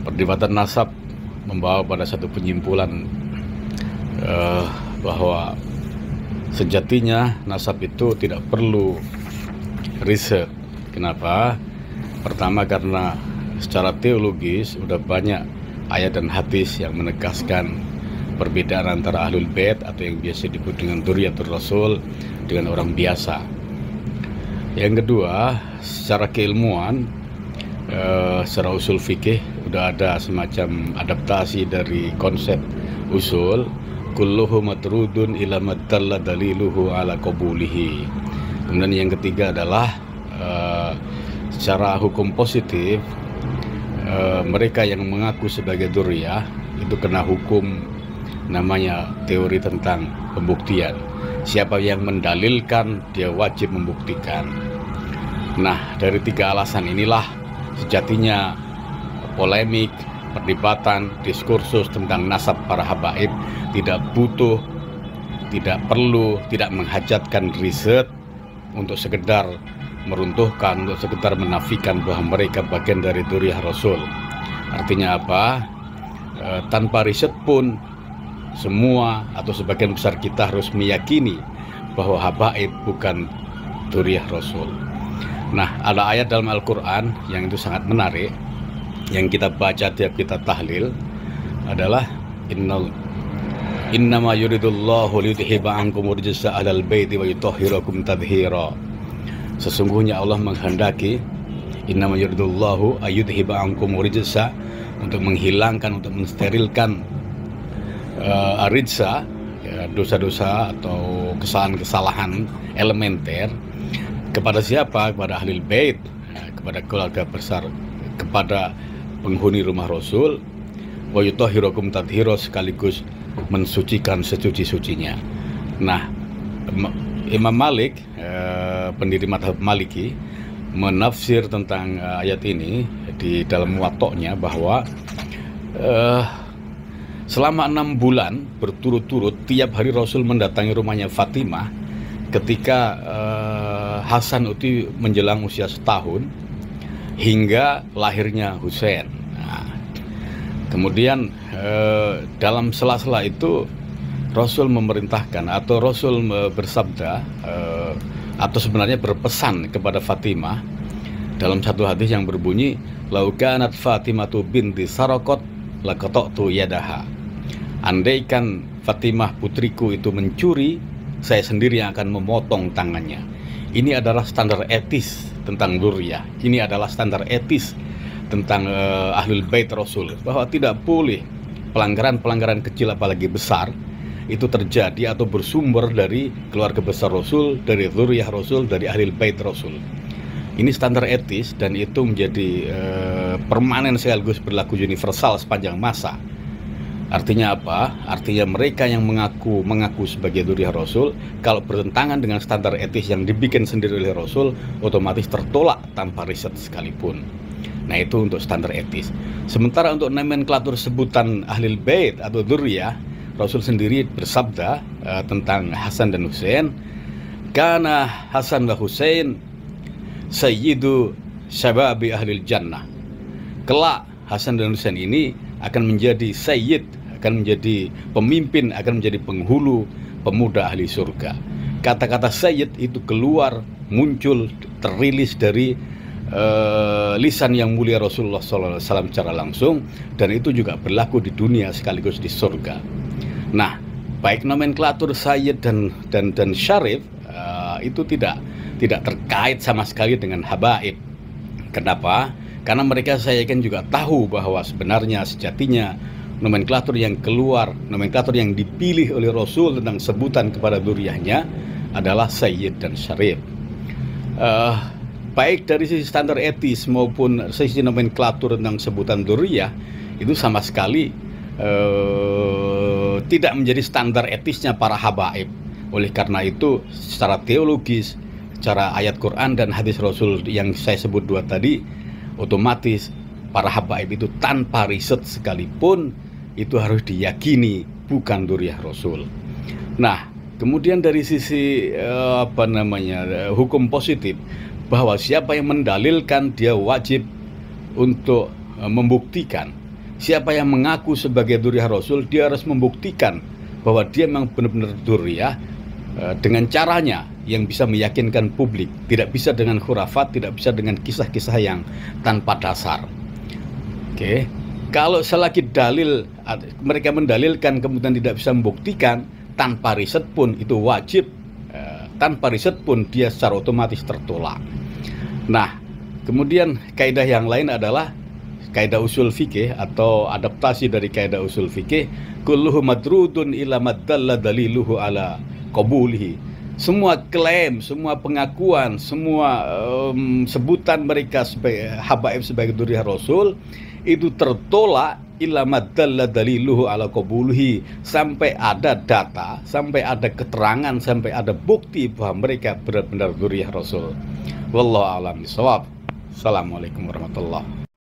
Perdebatan nasab membawa pada satu penyimpulan bahwa sejatinya nasab itu tidak perlu riset. Kenapa? Pertama, karena secara teologis sudah banyak ayat dan hadis yang menegaskan perbedaan antara ahlul bait atau yang biasa disebut dengan dzurriyyatur rasul dengan orang biasa. Yang kedua, secara keilmuan, secara usul fikih sudah ada semacam adaptasi dari konsep usul kulluhu matrudun ila madalla daliluhu ala qabulihi. Kemudian yang ketiga adalah secara hukum positif, mereka yang mengaku sebagai dzurriyyah itu kena hukum namanya teori tentang pembuktian. Siapa yang mendalilkan, dia wajib membuktikan. Nah, dari tiga alasan inilah sejatinya polemik, perdebatan, diskursus tentang nasab para habaib tidak butuh, tidak perlu, tidak menghajatkan riset untuk sekedar meruntuhkan, untuk sekedar menafikan bahwa mereka bagian dari dzurriyyah Rasul. Artinya apa? Tanpa riset pun semua atau sebagian besar kita harus meyakini bahwa habaib bukan dzurriyyah Rasul. Nah, ada ayat dalam Al-Quran yang itu sangat menarik, yang kita baca tiap kita tahlil adalah innama yuridullahu liyudhiba ankum rijsa ahlal baiti wa yutahhirakum tadhira. Sesungguhnya Allah menghendaki innama yuridullahu ayudhiba ankum rijsa, untuk menghilangkan, untuk mensterilkan aridsa, dosa-dosa atau kesalahan-kesalahan elementer. Kepada siapa? Kepada ahlul bait, kepada keluarga besar, kepada penghuni rumah Rasul. Wa yutahhirukum tadhira, sekaligus mensucikan sesuci-sucinya. Nah, Imam Malik, pendiri mazhab Maliki, menafsir tentang ayat ini di dalam Muwatta'nya bahwa selama 6 bulan berturut-turut tiap hari Rasul mendatangi rumahnya Fatimah ketika Hasan itu menjelang usia setahun hingga lahirnya Husain. Nah, kemudian dalam sela-sela itu Rasul memerintahkan atau Rasul bersabda atau sebenarnya berpesan kepada Fatimah dalam satu hadis yang berbunyi, lau kanat Fatimatu binti Sarakot laqata'tu yadaha. Andaikan Fatimah putriku itu mencuri, saya sendiri yang akan memotong tangannya. Ini adalah standar etis tentang dzurriyyah. Ini adalah standar etis tentang ahlul bait Rasul, bahwa tidak boleh pelanggaran-pelanggaran kecil apalagi besar itu terjadi atau bersumber dari keluarga besar Rasul, dari dzurriyyah Rasul, dari ahlul bait Rasul. Ini standar etis dan itu menjadi permanen sekaligus berlaku universal sepanjang masa. Artinya apa? Artinya mereka yang mengaku sebagai dzurriyyah Rasul, kalau bertentangan dengan standar etis yang dibikin sendiri oleh Rasul, otomatis tertolak tanpa riset sekalipun. Nah, itu untuk standar etis. Sementara untuk nomenklatur sebutan ahlul bait atau dzurriyyah, Rasul sendiri bersabda tentang Hasan dan Husain, kana Hasan wa Husain sayyidu syababi ahlil jannah. Kelak Hasan dan Husain ini akan menjadi sayyid, akan menjadi pemimpin, akan menjadi penghulu pemuda ahli surga. Kata-kata sayyid itu keluar, muncul, terilis dari lisan yang mulia Rasulullah SAW secara langsung, dan itu juga berlaku di dunia sekaligus di surga. Nah, baik nomenklatur sayyid dan syarif itu tidak terkait sama sekali dengan habaib. Kenapa? Karena mereka, saya yakin, juga tahu bahwa sebenarnya sejatinya nomenklatur yang keluar, nomenklatur yang dipilih oleh Rasul tentang sebutan kepada dzurriyyahnya adalah sayyid dan syarif. Baik dari sisi standar etis maupun sisi nomenklatur tentang sebutan dzurriyyah itu sama sekali tidak menjadi standar etisnya para habaib. Oleh karena itu, secara teologis, secara ayat Quran dan hadis Rasul yang saya sebut dua tadi, otomatis para habaib itu tanpa riset sekalipun itu harus diyakini bukan dzurriyyah Rasul. Nah, kemudian dari sisi hukum positif, bahwa siapa yang mendalilkan dia wajib untuk membuktikan. Siapa yang mengaku sebagai dzurriyyah Rasul, dia harus membuktikan bahwa dia memang benar-benar dzurriyyah dengan caranya yang bisa meyakinkan publik. Tidak bisa dengan khurafat, tidak bisa dengan kisah-kisah yang tanpa dasar. Oke. Kalau selagi dalil mereka mendalilkan kemudian tidak bisa membuktikan, tanpa riset pun itu wajib, tanpa riset pun dia secara otomatis tertolak. Nah, kemudian kaidah yang lain adalah kaidah usul fikih atau adaptasi dari kaidah usul fikih, kulluhu madrudun ila maddalla daliluhu ala qabulihi. Semua klaim, semua pengakuan, semua sebutan mereka sebagai habaib, sebagai dzurriyyah Rasul itu tertolak ila maddalla daliluhu ala qabulihi, sampai ada data, sampai ada keterangan, sampai ada bukti bahwa mereka benar-benar dzurriyyah Rasul. Wallahu a'lam bishawab. Assalamualaikum warahmatullahi